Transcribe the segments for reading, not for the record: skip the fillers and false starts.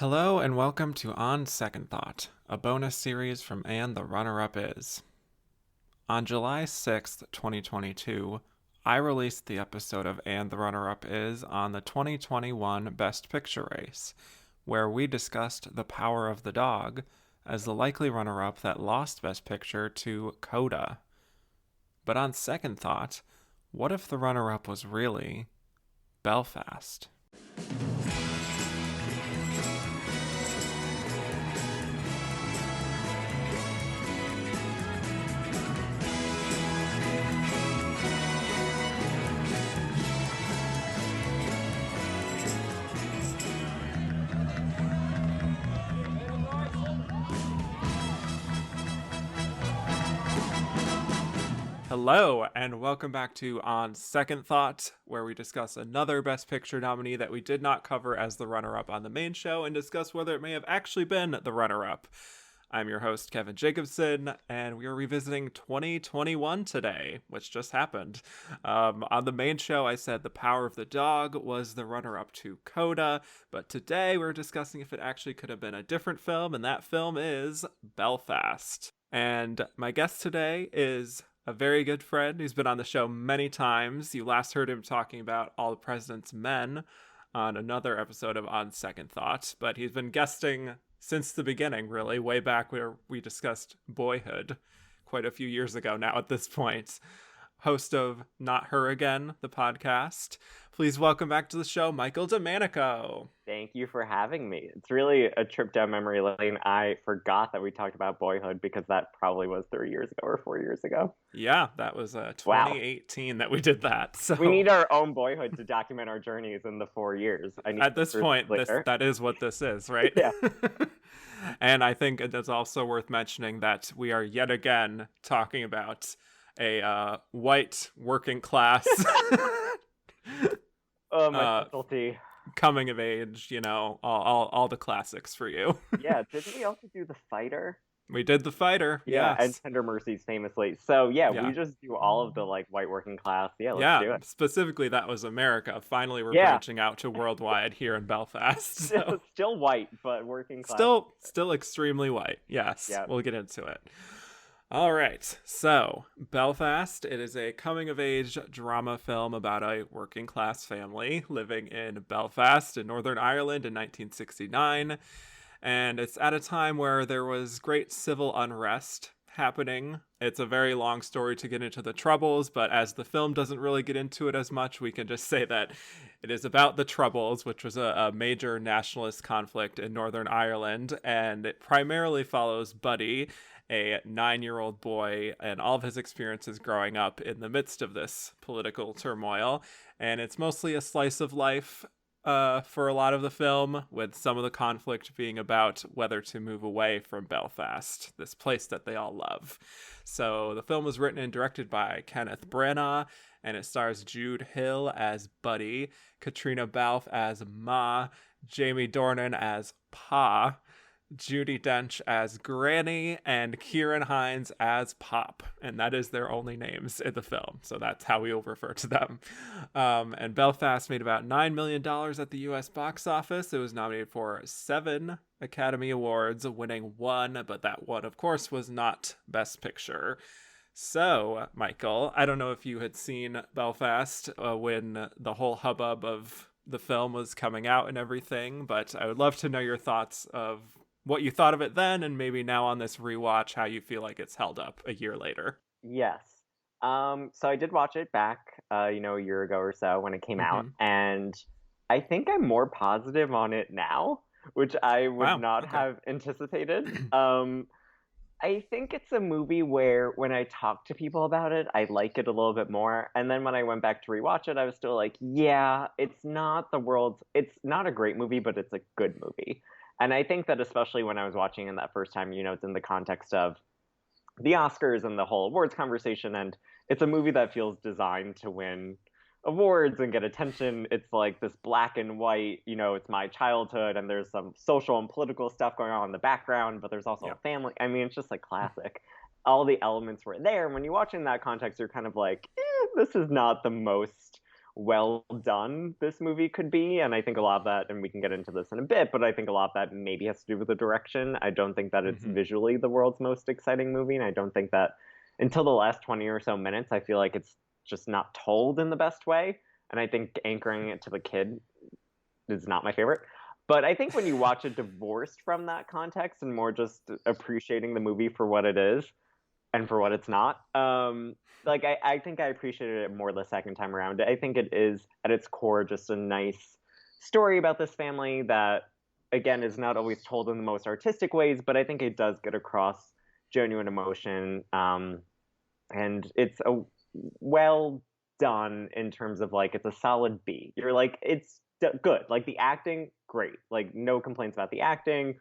Hello and welcome to On Second Thought, a bonus series from And the Runner-Up Is. On July 6th, 2022, I released the episode of And the Runner-Up Is on the 2021 Best Picture race, where we discussed The Power of the Dog as the likely runner-up that lost Best Picture to CODA. But on second thought, what if the runner-up was really Belfast? Hello, and welcome back to On Second Thought, where we discuss another Best Picture nominee that we did not cover as the runner-up on the main show and discuss whether it may have actually been the runner-up. I'm your host, Kevin Jacobson, and we are revisiting 2021 today, which just happened. On the main show, I said The Power of the Dog was the runner-up to CODA, but today we're discussing if it actually could have been a different film, and that film is Belfast. And my guest today is a very good friend who's been on the show many times. You last heard him talking about All the President's Men on another episode of On Second Thought, but he's been guesting since the beginning, really, way back where we discussed Boyhood quite a few years ago now at this point. Host of Not Her Again, the podcast. Please welcome back to the show, Michael Domanico. Thank you for having me. It's really a trip down memory lane. I forgot that we talked about Boyhood because that probably was 3 years ago or 4 years ago. Yeah, that was 2018 that we did that. So we need our own Boyhood to document our journeys in the 4 years. At this point, that is what this is, right? Yeah. And I think it is also worth mentioning that we are yet again talking about a white working class my specialty. Coming of age, you know, all the classics for you. Yeah, didn't we also do The Fighter? We did The Fighter, yes. And Tender Mercies famously. So yeah, we just do all of the white working class. Yeah, let's do it. Specifically that was America. Finally we're branching out to worldwide here in Belfast. So. Still white, but working class. Still extremely white. Yes. Yep. We'll get into it. All right, so Belfast, it is a coming-of-age drama film about a working-class family living in Belfast in Northern Ireland in 1969, and it's at a time where there was great civil unrest happening. It's a very long story to get into the troubles, but as the film doesn't really get into it as much, we can just say that it is about the Troubles, which was a major nationalist conflict in Northern Ireland, and it primarily follows Buddy, a 9-year-old boy, and all of his experiences growing up in the midst of this political turmoil. And it's mostly a slice of life for a lot of the film, with some of the conflict being about whether to move away from Belfast, this place that they all love. So the film was written and directed by Kenneth Branagh, and it stars Jude Hill as Buddy, Katrina Balfe as Ma, Jamie Dornan as Pa, Judi Dench as Granny, and Ciarán Hinds as Pop, and that is their only names in the film, so that's how we will refer to them. And Belfast made about $9 million at the US box office. It was nominated for 7 Academy Awards, winning 1, but that one, of course, was not Best Picture. So, Michael, I don't know if you had seen Belfast when the whole hubbub of the film was coming out and everything, but I would love to know your thoughts of what you thought of it then, and maybe now on this rewatch, how you feel like it's held up a year later. Yes. So I did watch it back, a year ago or so when it came out, and I think I'm more positive on it now, which I would not have anticipated. I think it's a movie where when I talk to people about it, I like it a little bit more. And then when I went back to rewatch it, I was still like, yeah, it's not a great movie, but it's a good movie. And I think that especially when I was watching it that first time, it's in the context of the Oscars and the whole awards conversation. And it's a movie that feels designed to win awards and get attention. It's like this black and white, it's my childhood, and there's some social and political stuff going on in the background, but there's also a family. I mean, it's just like classic. All the elements were there. And when you watch in that context, you're kind of like, this is not the most well done this movie could be. And I think a lot of that, and we can get into this in a bit, but I think a lot of that maybe has to do with the direction. I don't think that it's visually the world's most exciting movie, and I don't think that until the last 20 or so minutes, I feel like it's just not told in the best way. And I think anchoring it to the kid is not my favorite. But I think when you watch it divorced from that context and more just appreciating the movie for what it is and for what it's not, like I think I appreciated it more the second time around. I think it is at its core just a nice story about this family that, again, is not always told in the most artistic ways, but I think it does get across genuine emotion. And it's a well done in terms of like it's a solid B. You're like it's good. Like the acting, great. Like no complaints about the acting.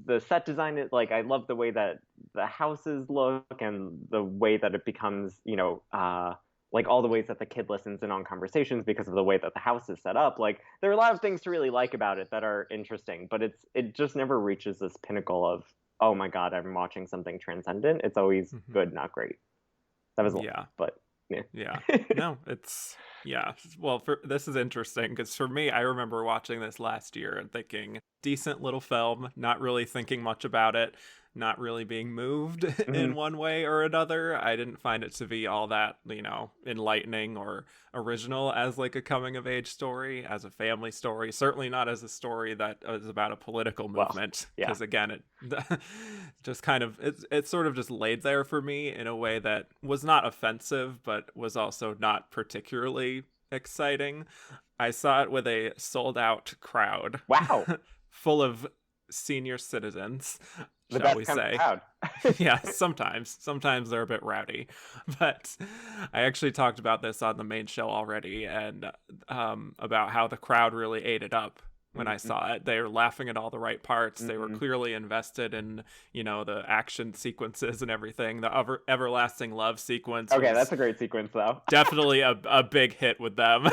The set design is like I love the way that the houses look and the way that it becomes, like all the ways that the kid listens in on conversations because of the way that the house is set up. Like there are a lot of things to really like about it that are interesting, but it just never reaches this pinnacle of, oh my God, I'm watching something transcendent. It's always good, not great. That was a lot, but yeah. No, it's well, this is interesting because for me, I remember watching this last year and thinking decent little film, not really thinking much about it, not really being moved in one way or another. I didn't find it to be all that, enlightening or original as like a coming of age story, as a family story, certainly not as a story that is about a political movement. Because again, it just kind of, it sort of just laid there for me in a way that was not offensive, but was also not particularly exciting. I saw it with a sold out crowd. Wow. Full of senior citizens, the shall best we kind say. Of crowd. Yeah, sometimes they're a bit rowdy, but I actually talked about this on the main show already, and about how the crowd really ate it up when I saw it. They were laughing at all the right parts. They were clearly invested in, the action sequences and everything. The everlasting love sequence. Okay, that's a great sequence though. Definitely a big hit with them.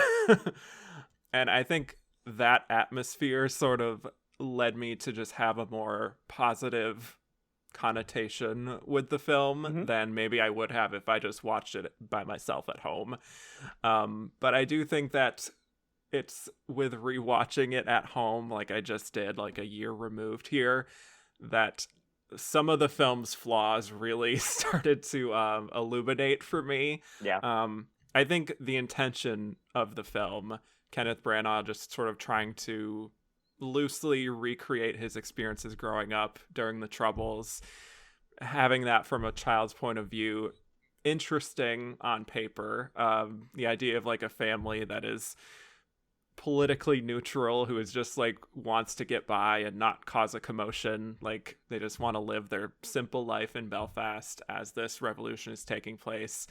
And I think that atmosphere sort of led me to just have a more positive connotation with the film than maybe I would have if I just watched it by myself at home. But I do think that it's with rewatching it at home, like I just did, like a year removed here, that some of the film's flaws really started to illuminate for me. Yeah. I think the intention of the film, Kenneth Branagh just sort of trying to loosely recreate his experiences growing up during the Troubles, having that from a child's point of view, interesting on paper. The idea of like a family that is politically neutral, who is just like wants to get by and not cause a commotion, like they just want to live their simple life in Belfast as this revolution is taking place.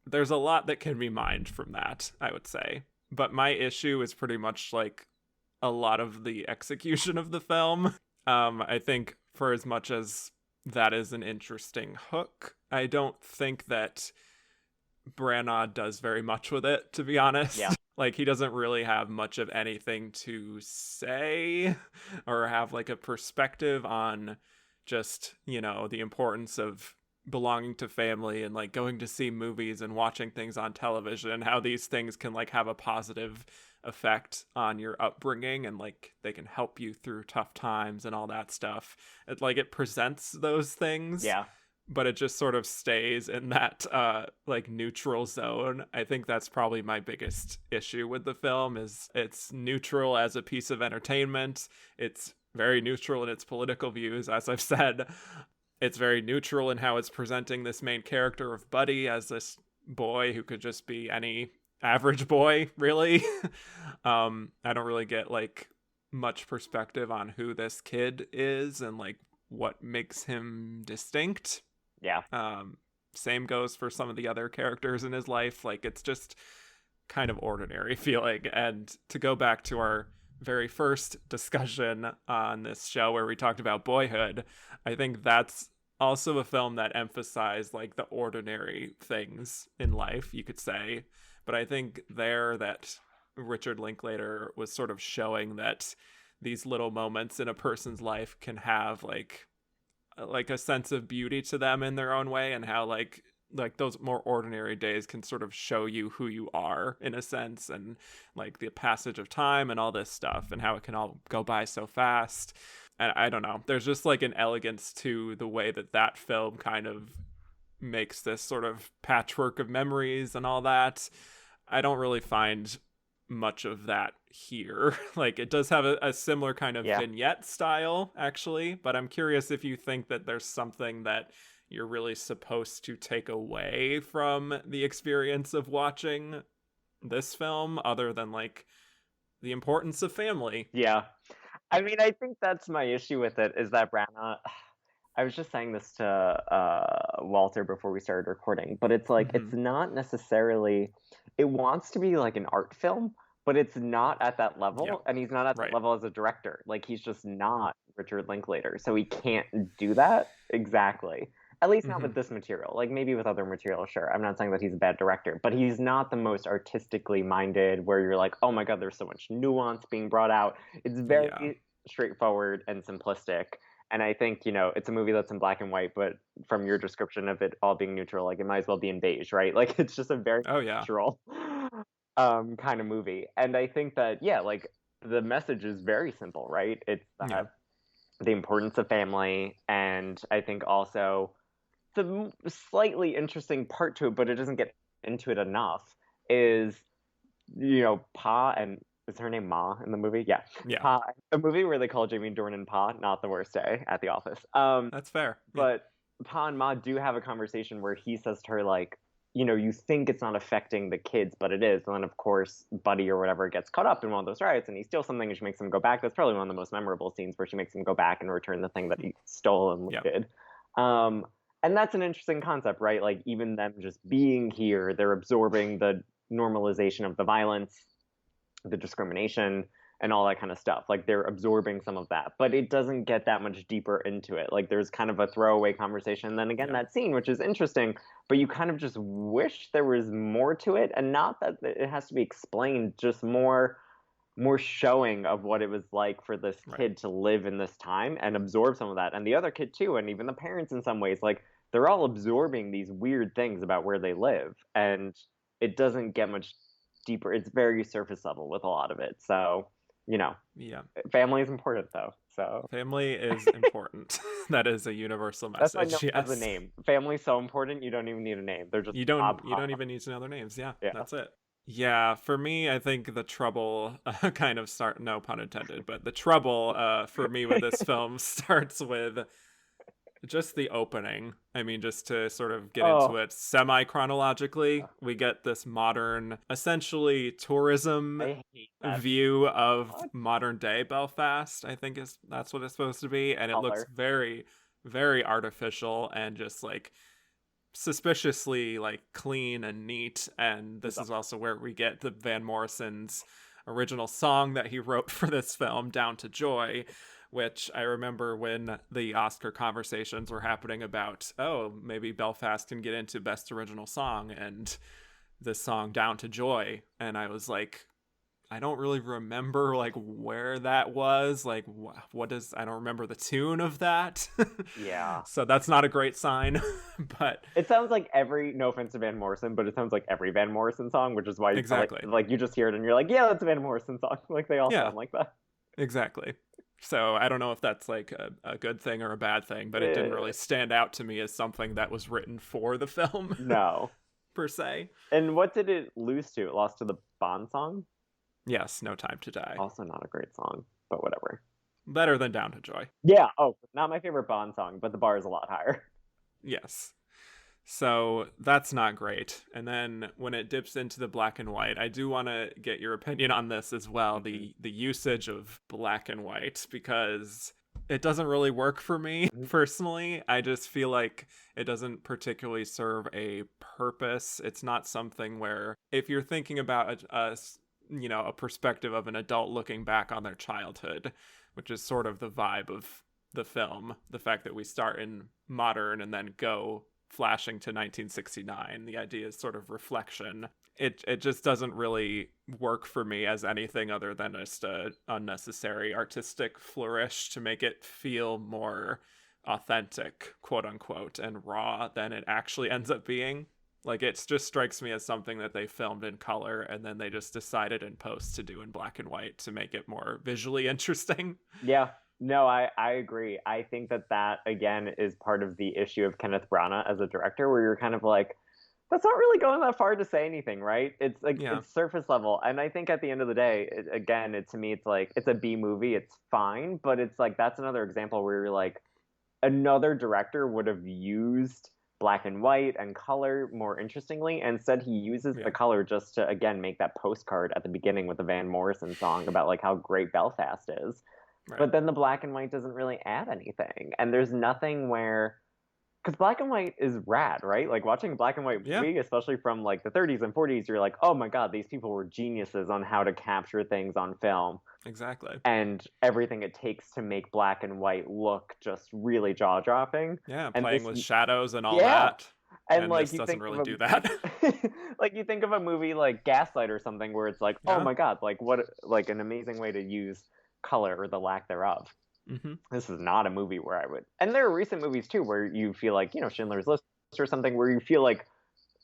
There's a lot that can be mined from that, I would say. But my issue is pretty much like a lot of the execution of the film. I think for as much as that is an interesting hook, I don't think that Branagh does very much with it, to be honest. Yeah. Like he doesn't really have much of anything to say or have like a perspective on just, the importance of belonging to family and like going to see movies and watching things on television and how these things can like have a positive effect on your upbringing and like they can help you through tough times and all that stuff. It presents those things, but it just sort of stays in that like neutral zone. I think that's probably my biggest issue with the film, is it's neutral as a piece of entertainment. It's very neutral in its political views, as I've said. It's very neutral in how it's presenting this main character of Buddy as this boy who could just be any average boy, really. I don't really get like much perspective on who this kid is and like what makes him distinct. Yeah. Same goes for some of the other characters in his life. Like it's just kind of ordinary feeling. And to go back to our very first discussion on this show where we talked about Boyhood, I think that's also a film that emphasized like the ordinary things in life, you could say. But I think there that Richard Linklater was sort of showing that these little moments in a person's life can have like a sense of beauty to them in their own way, and how like like those more ordinary days can sort of show you who you are in a sense, and like the passage of time and all this stuff and how it can all go by so fast. And I don't know, there's just like an elegance to the way that film kind of makes this sort of patchwork of memories and all that. I don't really find much of that here. Like, it does have a similar kind of vignette style, actually, but I'm curious if you think that there's something that you're really supposed to take away from the experience of watching this film, other than, like, the importance of family. Yeah. I mean, I think that's my issue with it, is that Branagh... I was just saying this to Walter before we started recording, but it's like, it's not necessarily... It wants to be like an art film, but it's not at that level, and he's not at that level as a director. Like, he's just not Richard Linklater, so he can't do that exactly. At least not with this material. Like, maybe with other material, sure. I'm not saying that he's a bad director, but he's not the most artistically minded, where you're like, oh my god, there's so much nuance being brought out. It's very straightforward and simplistic. And I think, you know, it's a movie that's in black and white, but from your description of it all being neutral, like, it might as well be in beige, right? Like, it's just a very neutral kind of movie. And I think that, like, the message is very simple, right? It's the importance of family, and I think also the slightly interesting part to it, but it doesn't get into it enough, is, you know, Pa and... Is her name Ma in the movie? Yeah. Pa, a movie where they call Jamie Dornan Pa, not the worst day at the office. That's fair. But Pa and Ma do have a conversation where he says to her, like, you know, you think it's not affecting the kids, but it is. And then, of course, Buddy or whatever gets caught up in one of those riots, and he steals something, and she makes him go back. That's probably one of the most memorable scenes, where she makes him go back and return the thing that he stole and looted. And that's an interesting concept, right? Like, even them just being here, they're absorbing the normalization of the violence, the discrimination, and all that kind of stuff. Like, they're absorbing some of that, but it doesn't get that much deeper into it. Like, there's kind of a throwaway conversation, and then again that scene, which is interesting, but you kind of just wish there was more to it, and not that it has to be explained, just more showing of what it was like for this kid to live in this time and absorb some of that, and the other kid too, and even the parents in some ways. Like, they're all absorbing these weird things about where they live, and it doesn't get much deeper. It's very surface level with a lot of it. So, you know, family is important, though. So family is important. That is a universal message. That's why the name. Family's so important. You don't even need a name. They're just you don't even need to know their names. Yeah. That's it. Yeah, for me, I think the trouble kind of no pun intended, but the trouble for me with this film starts with just the opening. I mean, just to sort of get into it semi-chronologically, we get this modern, essentially tourism view of modern day Belfast, I think that's what it's supposed to be. And it looks very, very artificial and just like suspiciously like clean and neat. And this is also where we get the Van Morrison's original song that he wrote for this film, Down to Joy, which I remember when the Oscar conversations were happening about, maybe Belfast can get into Best Original Song, and this song Down to Joy. And I was like, I don't really remember like where that was. Like, I don't remember the tune of that. Yeah. So that's not a great sign, but it sounds like no offense to Van Morrison, but it sounds like every Van Morrison song, which is why like you just hear it and you're like, yeah, that's a Van Morrison song. Like, they all sound like that. Exactly. So I don't know if that's like a good thing or a bad thing, but it didn't really stand out to me as something that was written for the film. No. Per se. And what did it lose to? It lost to the Bond song? Yes, No Time to Die. Also not a great song, but whatever. Better than Down to Joy. Yeah, not my favorite Bond song, but the bar is a lot higher. Yes. So that's not great. And then when it dips into the black and white, I do want to get your opinion on this as well, the usage of black and white, because it doesn't really work for me personally. I just feel like it doesn't particularly serve a purpose. It's not something where, if you're thinking about a perspective of an adult looking back on their childhood, which is sort of the vibe of the film, the fact that we start in modern and then go flashing to 1969, the idea is sort of reflection. It just doesn't really work for me as anything other than just a unnecessary artistic flourish to make it feel more authentic, quote unquote, and raw than it actually ends up being. Like, it just strikes me as something that they filmed in color and then they just decided in post to do in black and white to make it more visually interesting. Yeah. No, I agree. I think that again is part of the issue of Kenneth Branagh as a director, where you're kind of like, that's not really going that far to say anything, right? It's like it's surface level, and I think at the end of the day, to me, it's like it's a B movie. It's fine, but it's like that's another example where you're like, another director would have used black and white and color more interestingly. Instead, he uses the color just to again make that postcard at the beginning with the Van Morrison song about like how great Belfast is. Right. But then the black and white doesn't really add anything. And there's nothing where, because black and white is rad, right? Like watching a black and white movie, especially from like the 30s and 40s, you're like, oh my God, these people were geniuses on how to capture things on film. Exactly. And everything it takes to make black and white look just really jaw-dropping. Yeah, and playing with shadows and all that. And like, this doesn't really do that. Like you think of a movie like Gaslight or something where it's like, oh my God, like what, like an amazing way to use color or the lack thereof. Mm-hmm. This is not a movie where I would, and there are recent movies too where you feel like, you know, Schindler's List or something, where you feel like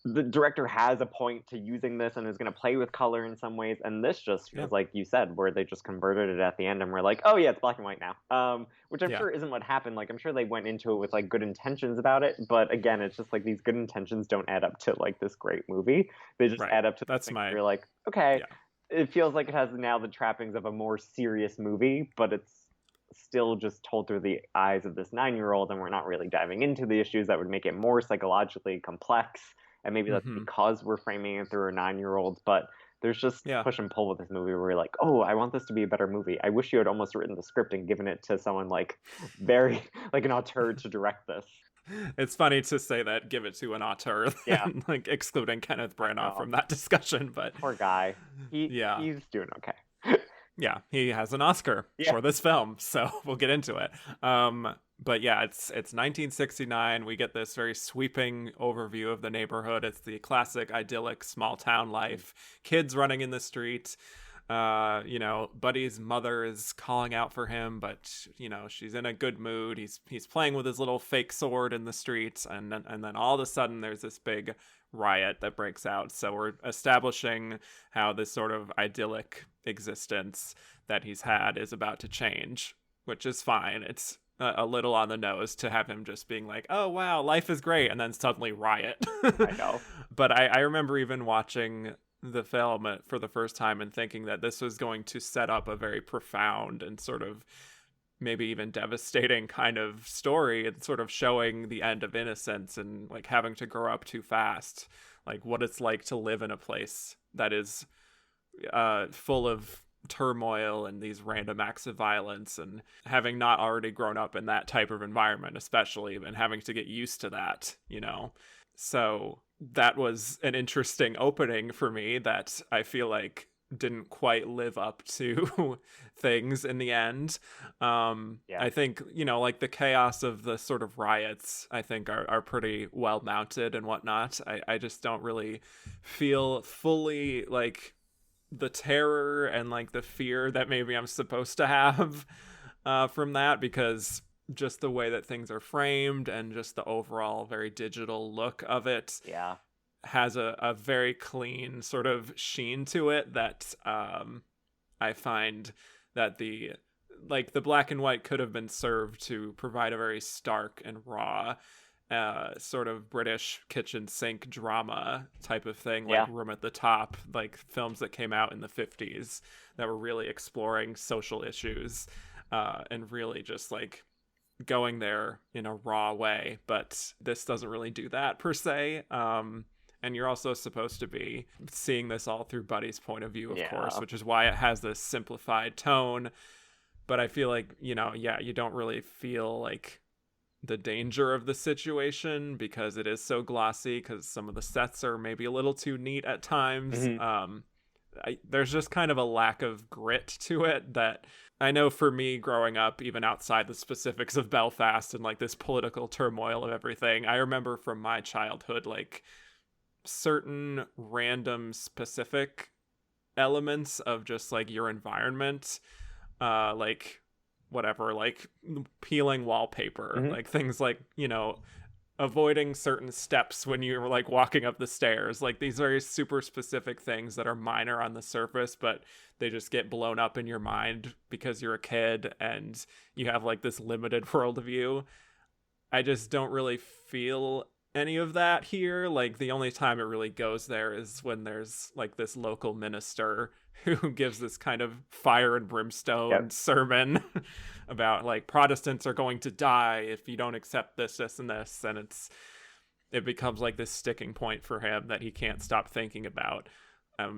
the director has a point to using this and is going to play with color in some ways, and this just feels like you said, where they just converted it at the end and we're like, oh yeah, it's black and white now, which I'm sure isn't what happened. Like I'm sure they went into it with like good intentions about it, but again, it's just like these good intentions don't add up to like this great movie. They just add up to that's my, you're like, okay, it feels like it has now the trappings of a more serious movie, but it's still just told through the eyes of this 9-year-old, and we're not really diving into the issues that would make it more psychologically complex. And maybe that's because we're framing it through a 9-year-old, but there's just push and pull with this movie where we're like, oh, I want this to be a better movie. I wish you had almost written the script and given it to someone like very like an auteur to direct this. It's funny to say that, give it to an auteur, like excluding Kenneth Branagh from that discussion, but poor guy. He's doing okay. Yeah, he has an Oscar for this film, so we'll get into it. But yeah, it's 1969. We get this very sweeping overview of the neighborhood. It's the classic idyllic small town life. Kids running in the street. You know, Buddy's mother is calling out for him, but you know, she's in a good mood. He's playing with his little fake sword in the streets, and then all of a sudden there's this big riot that breaks out. So we're establishing how this sort of idyllic existence that he's had is about to change, which is fine. It's a little on the nose to have him just being like, oh wow, life is great, and then suddenly riot. I know. But I remember even watching the film for the first time and thinking that this was going to set up a very profound and sort of maybe even devastating kind of story, and sort of showing the end of innocence and like having to grow up too fast, like what it's like to live in a place that is full of turmoil and these random acts of violence, and having not already grown up in that type of environment, especially, and having to get used to that, you know. So that was an interesting opening for me that I feel like didn't quite live up to things in the end. I think, you know, like the chaos of the sort of riots, I think are pretty well mounted and whatnot. I just don't really feel fully like the terror and like the fear that maybe I'm supposed to have from that, because just the way that things are framed and just the overall very digital look of it has a very clean sort of sheen to it that I find that the black and white could have been served to provide a very stark and raw sort of British kitchen sink drama type of thing, like Room at the Top, like films that came out in the 50s that were really exploring social issues and really just like going there in a raw way. But this doesn't really do that per se. And you're also supposed to be seeing this all through Buddy's point of view, of course, which is why it has this simplified tone. But I feel like, you know, you don't really feel like the danger of the situation because it is so glossy, because some of the sets are maybe a little too neat at times. There's just kind of a lack of grit to it that I know for me growing up, even outside the specifics of Belfast and like this political turmoil of everything, I remember from my childhood, like certain random specific elements of just like your environment, like whatever, like peeling wallpaper, Mm-hmm. like things like, you know, avoiding certain steps when you're like walking up the stairs, like these very super specific things that are minor on the surface, but they just get blown up in your mind because you're a kid and you have like this limited worldview. I just don't really feel any of that here. Like the only time it really goes there is when there's like this local minister who gives this kind of fire and brimstone sermon about like Protestants are going to die if you don't accept this, this, and this, and it becomes like this sticking point for him that he can't stop thinking about.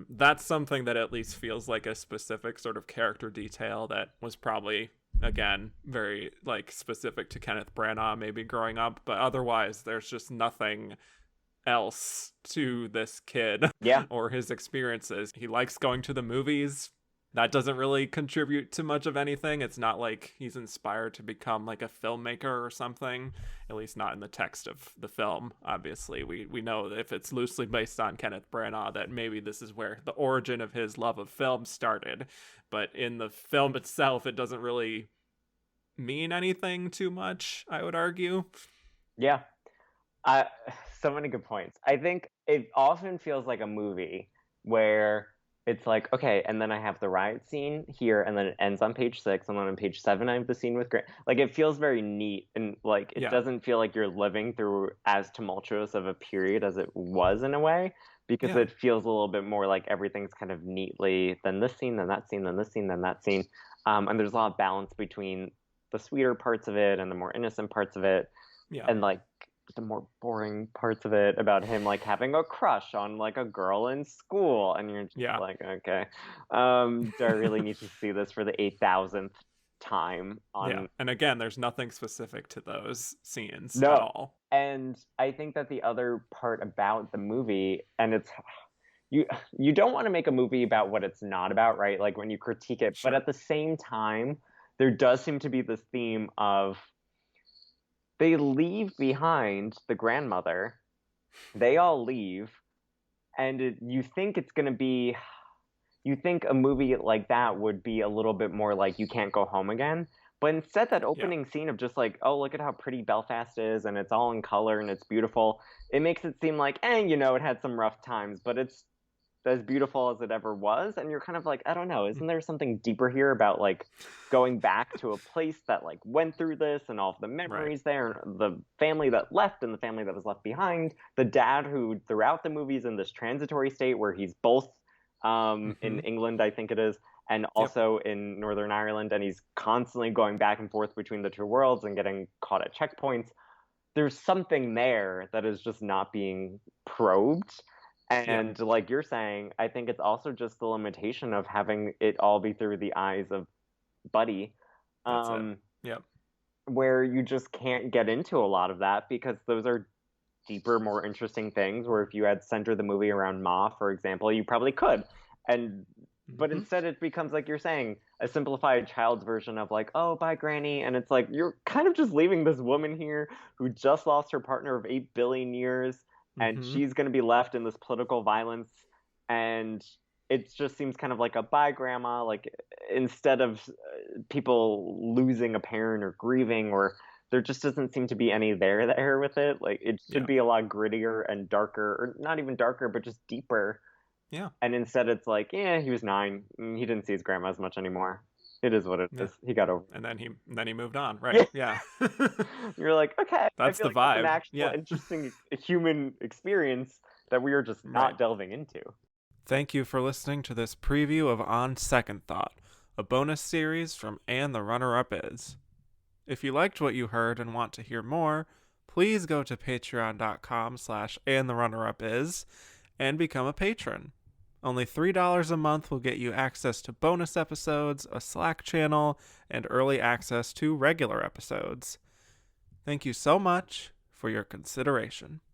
That's something that at least feels like a specific sort of character detail that was probably, again, very like specific to Kenneth Branagh maybe growing up, but otherwise there's just nothing else to this kid or his experiences. He likes going to the movies. That doesn't really contribute to much of anything. It's not like he's inspired to become like a filmmaker or something, at least not in the text of the film. Obviously, we know that if it's loosely based on Kenneth Branagh, that maybe this is where the origin of his love of film started. But in the film itself, it doesn't really mean anything too much, I would argue. Yeah. So many good points. I think it often feels like a movie where it's like, okay, and then I have the riot scene here, and then it ends on page 6, and then on page 7 I have the scene with Grant. Like, it feels very neat, and like it doesn't feel like you're living through as tumultuous of a period as it was in a way, because it feels a little bit more like everything's kind of neatly, then this scene, then that scene, then this scene, then that scene. And there's a lot of balance between the sweeter parts of it and the more innocent parts of it. And like the more boring parts of it about him like having a crush on like a girl in school, and you're just like, okay, do I really need to see this for the 8,000th time and again, there's nothing specific to those scenes at all. And I think that the other part about the movie, and it's you don't want to make a movie about what it's not about, right? Like when you critique it, but at the same time there does seem to be this theme of they leave behind the grandmother. They all leave. And you think it's going to be... You think a movie like that would be a little bit more like You Can't Go Home Again. But instead, that opening scene of just like, oh, look at how pretty Belfast is, and it's all in color, and it's beautiful. It makes it seem like, you know, it had some rough times, but it's as beautiful as it ever was. And you're kind of like, I don't know, isn't there something deeper here about like going back to a place that like went through this and all of the memories there, and the family that left and the family that was left behind, the dad who throughout the movie is in this transitory state where he's both in England, I think it is, and also in Northern Ireland, and he's constantly going back and forth between the two worlds and getting caught at checkpoints. There's something there that is just not being probed. And like you're saying, I think it's also just the limitation of having it all be through the eyes of Buddy. Where you just can't get into a lot of that, because those are deeper, more interesting things, where if you had centered the movie around Ma, for example, you probably could. But instead it becomes, like you're saying, a simplified child's version of like, oh, bye, Granny. And it's like, you're kind of just leaving this woman here who just lost her partner of 8 billion years. And she's going to be left in this political violence. And it just seems kind of like a bye, Grandma. Like, instead of people losing a parent or grieving, or there just doesn't seem to be any there with it. Like, it should be a lot grittier and darker, or not even darker, but just deeper. Yeah. And instead it's like, he was 9. He didn't see his grandma as much anymore. It is what it is. He got over it. And then he moved on, right? Yeah. You're like, okay, that's I feel the like vibe. That's an actual interesting human experience that we are just not delving into. Thank you for listening to this preview of On Second Thought, a bonus series from And the Runner-Up Is. If you liked what you heard and want to hear more, please go to patreon.com/andtherunnerup.is and become a patron. Only $3 a month will get you access to bonus episodes, a Slack channel, and early access to regular episodes. Thank you so much for your consideration.